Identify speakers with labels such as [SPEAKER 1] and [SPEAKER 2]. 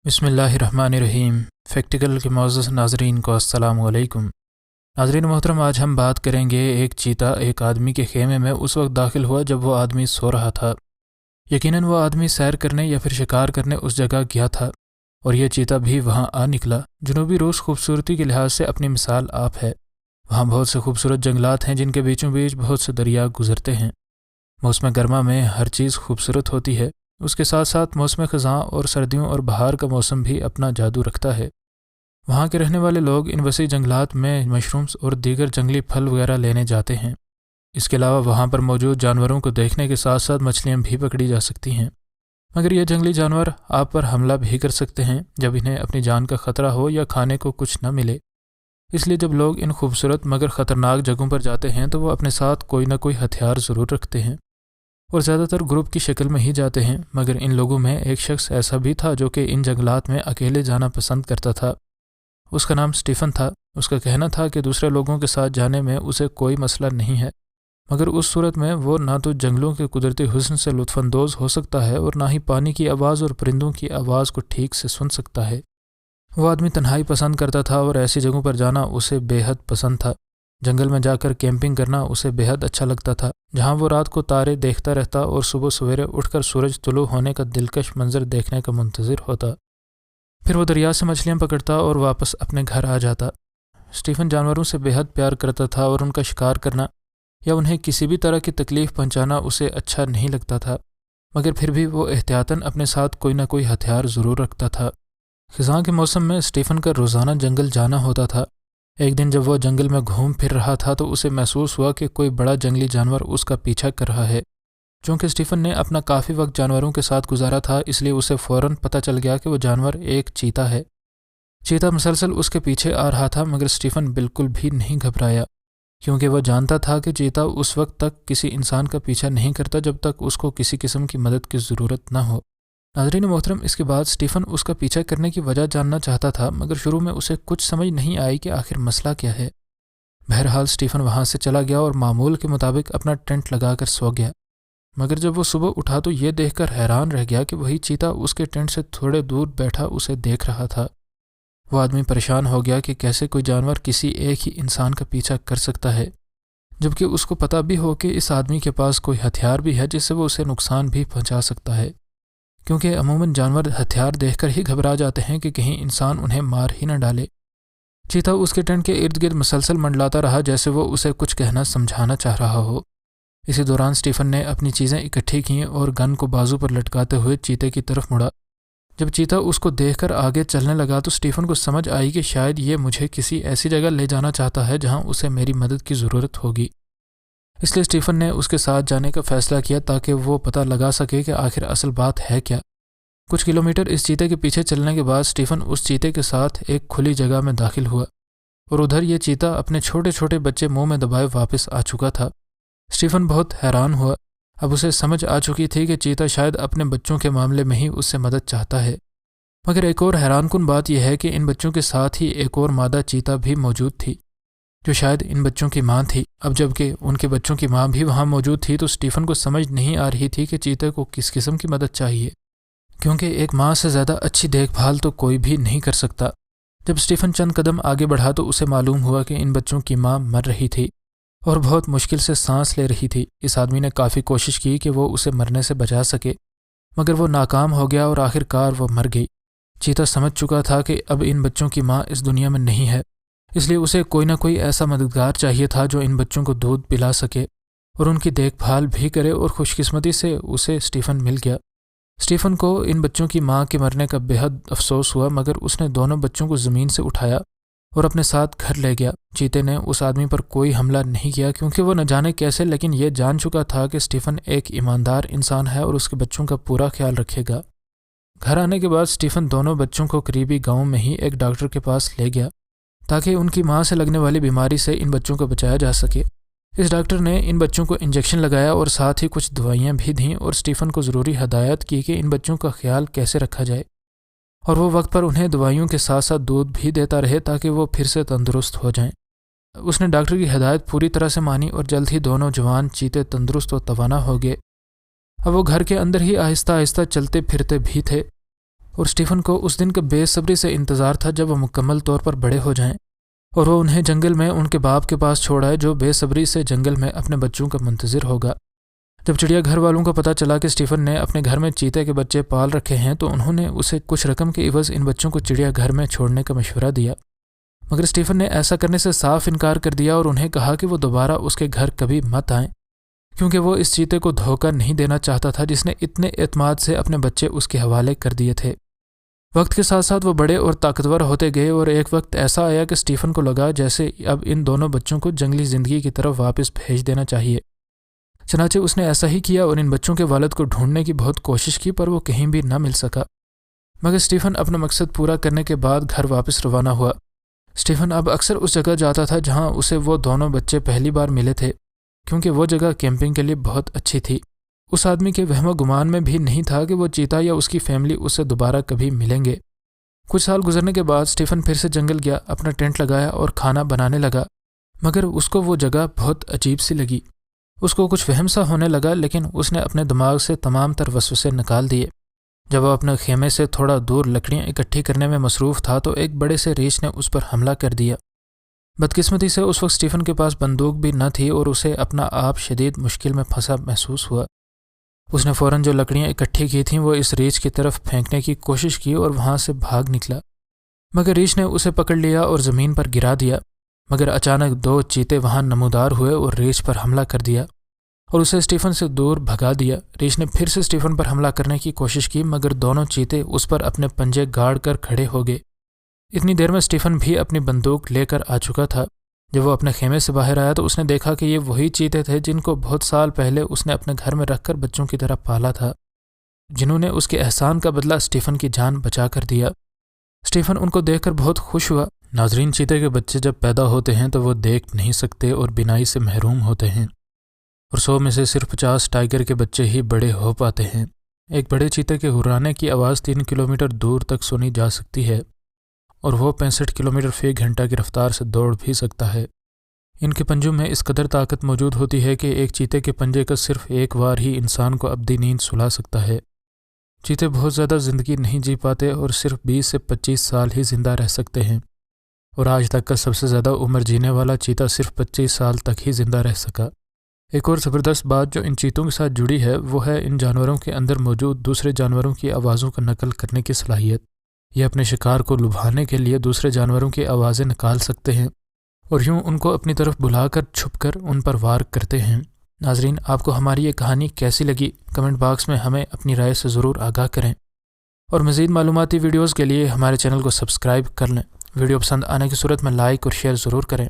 [SPEAKER 1] بسم اللہ الرحمن الرحیم۔ فیکٹیکل کے معزز ناظرین کو السلام علیکم۔ ناظرین محترم، آج ہم بات کریں گے ایک چیتا ایک آدمی کے خیمے میں اس وقت داخل ہوا جب وہ آدمی سو رہا تھا۔ یقیناً وہ آدمی سیر کرنے یا پھر شکار کرنے اس جگہ گیا تھا اور یہ چیتا بھی وہاں آ نکلا۔ جنوبی روس خوبصورتی کے لحاظ سے اپنی مثال آپ ہے۔ وہاں بہت سے خوبصورت جنگلات ہیں جن کے بیچوں بیچ بہت سے دریا گزرتے ہیں۔ موسم گرما میں ہر چیز خوبصورت ہوتی ہے، اس کے ساتھ ساتھ موسم خزاں اور سردیوں اور بہار کا موسم بھی اپنا جادو رکھتا ہے۔ وہاں کے رہنے والے لوگ ان وسیع جنگلات میں مشرومز اور دیگر جنگلی پھل وغیرہ لینے جاتے ہیں۔ اس کے علاوہ وہاں پر موجود جانوروں کو دیکھنے کے ساتھ ساتھ مچھلیاں بھی پکڑی جا سکتی ہیں، مگر یہ جنگلی جانور آپ پر حملہ بھی کر سکتے ہیں جب انہیں اپنی جان کا خطرہ ہو یا کھانے کو کچھ نہ ملے۔ اس لیے جب لوگ ان خوبصورت مگر خطرناک جگہوں پر جاتے ہیں تو وہ اپنے ساتھ کوئی نہ کوئی ہتھیار ضرور رکھتے ہیں، اور زیادہ تر گروپ کی شکل میں ہی جاتے ہیں۔ مگر ان لوگوں میں ایک شخص ایسا بھی تھا جو کہ ان جنگلات میں اکیلے جانا پسند کرتا تھا۔ اس کا نام اسٹیفن تھا۔ اس کا کہنا تھا کہ دوسرے لوگوں کے ساتھ جانے میں اسے کوئی مسئلہ نہیں ہے، مگر اس صورت میں وہ نہ تو جنگلوں کے قدرتی حسن سے لطف اندوز ہو سکتا ہے اور نہ ہی پانی کی آواز اور پرندوں کی آواز کو ٹھیک سے سن سکتا ہے۔ وہ آدمی تنہائی پسند کرتا تھا اور ایسی جگہوں پر جانا اسے بے حد پسند تھا۔ جنگل میں جا کر کیمپنگ کرنا اسے بے حد اچھا لگتا تھا، جہاں وہ رات کو تارے دیکھتا رہتا اور صبح سویرے اٹھ کر سورج طلوع ہونے کا دلکش منظر دیکھنے کا منتظر ہوتا۔ پھر وہ دریا سے مچھلیاں پکڑتا اور واپس اپنے گھر آ جاتا۔ اسٹیفن جانوروں سے بے حد پیار کرتا تھا اور ان کا شکار کرنا یا انہیں کسی بھی طرح کی تکلیف پہنچانا اسے اچھا نہیں لگتا تھا، مگر پھر بھی وہ احتیاطاً اپنے ساتھ کوئی نہ کوئی ہتھیار ضرور رکھتا تھا۔ خزاں کے موسم میں اسٹیفن کا روزانہ جنگل جانا ہوتا تھا۔ ایک دن جب وہ جنگل میں گھوم پھر رہا تھا تو اسے محسوس ہوا کہ کوئی بڑا جنگلی جانور اس کا پیچھا کر رہا ہے۔ چونکہ اسٹیفن نے اپنا کافی وقت جانوروں کے ساتھ گزارا تھا، اس لیے اسے فوراً پتہ چل گیا کہ وہ جانور ایک چیتا ہے۔ چیتا مسلسل اس کے پیچھے آ رہا تھا، مگر اسٹیفن بالکل بھی نہیں گھبرایا، کیونکہ وہ جانتا تھا کہ چیتا اس وقت تک کسی انسان کا پیچھا نہیں کرتا جب تک اس کو کسی قسم کی مدد کی ضرورت نہ ہو۔ ناظرین محترم، اس کے بعد اسٹیفن اس کا پیچھا کرنے کی وجہ جاننا چاہتا تھا، مگر شروع میں اسے کچھ سمجھ نہیں آئی کہ آخر مسئلہ کیا ہے۔ بہرحال اسٹیفن وہاں سے چلا گیا اور معمول کے مطابق اپنا ٹینٹ لگا کر سو گیا، مگر جب وہ صبح اٹھا تو یہ دیکھ کر حیران رہ گیا کہ وہی چیتا اس کے ٹینٹ سے تھوڑے دور بیٹھا اسے دیکھ رہا تھا۔ وہ آدمی پریشان ہو گیا کہ کیسے کوئی جانور کسی ایک ہی انسان کا پیچھا کر سکتا ہے، جبکہ اس کو پتہ بھی ہو کہ اس آدمی کے پاس کوئی ہتھیار بھی ہے جس سے وہ اسے نقصان بھی پہنچا سکتا ہے، کیونکہ عموماً جانور ہتھیار دیکھ کر ہی گھبرا جاتے ہیں کہ کہیں انسان انہیں مار ہی نہ ڈالے۔ چیتا اس کے ٹینٹ کے ارد گرد مسلسل منڈلاتا رہا جیسے وہ اسے کچھ کہنا سمجھانا چاہ رہا ہو۔ اسی دوران اسٹیفن نے اپنی چیزیں اکٹھی کیں اور گن کو بازو پر لٹکاتے ہوئے چیتے کی طرف مڑا۔ جب چیتا اس کو دیکھ کر آگے چلنے لگا تو اسٹیفن کو سمجھ آئی کہ شاید یہ مجھے کسی ایسی جگہ لے جانا چاہتا ہے جہاں اسے میری مدد کی ضرورت ہوگی۔ اس لیے اسٹیفن نے اس کے ساتھ جانے کا فیصلہ کیا تاکہ وہ پتہ لگا سکے کہ آخر اصل بات ہے کیا۔ کچھ کلومیٹر اس چیتے کے پیچھے چلنے کے بعد اسٹیفن اس چیتے کے ساتھ ایک کھلی جگہ میں داخل ہوا، اور ادھر یہ چیتا اپنے چھوٹے چھوٹے بچے منہ میں دبائے واپس آ چکا تھا۔ اسٹیفن بہت حیران ہوا۔ اب اسے سمجھ آ چکی تھی کہ چیتا شاید اپنے بچوں کے معاملے میں ہی اس سے مدد چاہتا ہے، مگر ایک اور حیران کن بات یہ ہے کہ ان بچوں کے ساتھ ہی ایک اور مادہ چیتا بھی موجود تھی جو شاید ان بچوں کی ماں تھی۔ اب جب کہ ان کے بچوں کی ماں بھی وہاں موجود تھی تو اسٹیفن کو سمجھ نہیں آ رہی تھی کہ چیتے کو کس قسم کی مدد چاہیے، کیونکہ ایک ماں سے زیادہ اچھی دیکھ بھال تو کوئی بھی نہیں کر سکتا۔ جب اسٹیفن چند قدم آگے بڑھا تو اسے معلوم ہوا کہ ان بچوں کی ماں مر رہی تھی اور بہت مشکل سے سانس لے رہی تھی۔ اس آدمی نے کافی کوشش کی کہ وہ اسے مرنے سے بچا سکے، مگر وہ ناکام ہو گیا اور آخر کار وہ مر گئی۔ چیتا سمجھ چکا تھا کہ اب ان بچوں کی ماں اس دنیا میں نہیں ہے، اس لیے اسے کوئی نہ کوئی ایسا مددگار چاہیے تھا جو ان بچوں کو دودھ پلا سکے اور ان کی دیکھ بھال بھی کرے، اور خوش قسمتی سے اسے اسٹیفن مل گیا۔ اسٹیفن کو ان بچوں کی ماں کے مرنے کا بے حد افسوس ہوا، مگر اس نے دونوں بچوں کو زمین سے اٹھایا اور اپنے ساتھ گھر لے گیا۔ چیتے نے اس آدمی پر کوئی حملہ نہیں کیا، کیونکہ وہ نہ جانے کیسے لیکن یہ جان چکا تھا کہ اسٹیفن ایک ایماندار انسان ہے اور اس کے بچوں کا پورا خیال رکھے گا۔ گھر آنے کے بعد اسٹیفن دونوں بچوں کو قریبی گاؤں میں ہی ایک ڈاکٹر کے پاس لے گیا تاکہ ان کی ماں سے لگنے والی بیماری سے ان بچوں کو بچایا جا سکے۔ اس ڈاکٹر نے ان بچوں کو انجیکشن لگایا اور ساتھ ہی کچھ دوائیاں بھی دیں اور اسٹیفن کو ضروری ہدایت کی کہ ان بچوں کا خیال کیسے رکھا جائے، اور وہ وقت پر انہیں دوائیوں کے ساتھ ساتھ دودھ بھی دیتا رہے تاکہ وہ پھر سے تندرست ہو جائیں۔ اس نے ڈاکٹر کی ہدایت پوری طرح سے مانی اور جلد ہی دونوں جوان چیتے تندرست و توانا ہو گئے۔ اب وہ گھر کے اندر ہی آہستہ آہستہ چلتے پھرتے بھی تھے۔ اور اسٹیفن کو اس دن کا بے صبری سے انتظار تھا جب وہ مکمل طور پر بڑے ہو جائیں اور وہ انہیں جنگل میں ان کے باپ کے پاس چھوڑ آئے جو بے صبری سے جنگل میں اپنے بچوں کا منتظر ہوگا۔ جب چڑیا گھر والوں کو پتہ چلا کہ اسٹیفن نے اپنے گھر میں چیتے کے بچے پال رکھے ہیں تو انہوں نے اسے کچھ رقم کے عوض ان بچوں کو چڑیا گھر میں چھوڑنے کا مشورہ دیا، مگر اسٹیفن نے ایسا کرنے سے صاف انکار کر دیا اور انہیں کہا کہ وہ دوبارہ اس کے گھر کبھی مت آئیں، کیونکہ وہ اس چیتے کو دھوکہ نہیں دینا چاہتا تھا جس نے اتنے اعتماد سے اپنے بچے اس کے حوالے کر دیے تھے۔ وقت کے ساتھ ساتھ وہ بڑے اور طاقتور ہوتے گئے اور ایک وقت ایسا آیا کہ اسٹیفن کو لگا جیسے اب ان دونوں بچوں کو جنگلی زندگی کی طرف واپس بھیج دینا چاہیے۔ چنانچہ اس نے ایسا ہی کیا اور ان بچوں کے والد کو ڈھونڈنے کی بہت کوشش کی پر وہ کہیں بھی نہ مل سکا، مگر اسٹیفن اپنا مقصد پورا کرنے کے بعد گھر واپس روانہ ہوا۔ اسٹیفن اب اکثر اس جگہ جاتا تھا جہاں اسے وہ دونوں بچے پہلی بار ملے تھے، کیونکہ وہ جگہ کیمپنگ کے لیے بہت اچھی تھی۔ اس آدمی کے وہم و گمان میں بھی نہیں تھا کہ وہ چیتا یا اس کی فیملی اسے دوبارہ کبھی ملیں گے۔ کچھ سال گزرنے کے بعد اسٹیفن پھر سے جنگل گیا، اپنا ٹینٹ لگایا اور کھانا بنانے لگا، مگر اس کو وہ جگہ بہت عجیب سی لگی۔ اس کو کچھ وہم سا ہونے لگا، لیکن اس نے اپنے دماغ سے تمام تر وسوسے نکال دیے۔ جب وہ اپنے خیمے سے تھوڑا دور لکڑیاں اکٹھی کرنے میں مصروف تھا تو ایک بڑے سے ریچھ نے اس پر حملہ کر دیا۔ بدقسمتی سے اس وقت اسٹیفن کے پاس بندوق بھی نہ تھی اور اسے اپنا آپ شدید مشکل میں پھنسا محسوس ہوا۔ اس نے فوراً جو لکڑیاں اکٹھی کی تھیں وہ اس ریچھ کی طرف پھینکنے کی کوشش کی اور وہاں سے بھاگ نکلا، مگر ریچھ نے اسے پکڑ لیا اور زمین پر گرا دیا۔ مگر اچانک دو چیتے وہاں نمودار ہوئے اور ریچھ پر حملہ کر دیا اور اسے اسٹیفن سے دور بھگا دیا۔ ریچھ نے پھر سے اسٹیفن پر حملہ کرنے کی کوشش کی، مگر دونوں چیتے اس پر اپنے پنجے گاڑ کر کھڑے ہو گئے۔ اتنی دیر میں اسٹیفن بھی اپنی بندوق لے کر آ چکا تھا۔ جب وہ اپنے خیمے سے باہر آیا تو اس نے دیکھا کہ یہ وہی چیتے تھے جن کو بہت سال پہلے اس نے اپنے گھر میں رکھ کر بچوں کی طرح پالا تھا، جنہوں نے اس کے احسان کا بدلہ اسٹیفن کی جان بچا کر دیا۔ اسٹیفن ان کو دیکھ کر بہت خوش ہوا۔ ناظرین، چیتے کے بچے جب پیدا ہوتے ہیں تو وہ دیکھ نہیں سکتے اور بینائی سے محروم ہوتے ہیں، اور 100 میں سے صرف 50 ٹائیگر کے بچے ہی بڑے ہو پاتے ہیں۔ ایک بڑے چیتے کے ہرانے کی آواز 3 کلومیٹر دور تک سنی جا سکتی ہے اور وہ 65 کلومیٹر فی گھنٹہ کی رفتار سے دوڑ بھی سکتا ہے۔ ان کے پنجوں میں اس قدر طاقت موجود ہوتی ہے کہ ایک چیتے کے پنجے کا صرف ایک وار ہی انسان کو ابدی نیند سلا سکتا ہے۔ چیتے بہت زیادہ زندگی نہیں جی پاتے اور صرف 20 سے 25 سال ہی زندہ رہ سکتے ہیں، اور آج تک کا سب سے زیادہ عمر جینے والا چیتا صرف 25 سال تک ہی زندہ رہ سکا۔ ایک اور زبردست بات جو ان چیتوں کے ساتھ جڑی ہے وہ ہے ان جانوروں کے اندر موجود دوسرے جانوروں کی آوازوں کا نقل کرنے کی صلاحیت۔ یہ اپنے شکار کو لبھانے کے لیے دوسرے جانوروں کی آوازیں نکال سکتے ہیں اور یوں ان کو اپنی طرف بلا کر چھپ کر ان پر وار کرتے ہیں۔ ناظرین، آپ کو ہماری یہ کہانی کیسی لگی؟ کمنٹ باکس میں ہمیں اپنی رائے سے ضرور آگاہ کریں، اور مزید معلوماتی ویڈیوز کے لیے ہمارے چینل کو سبسکرائب کر لیں۔ ویڈیو پسند آنے کی صورت میں لائک اور شیئر ضرور کریں۔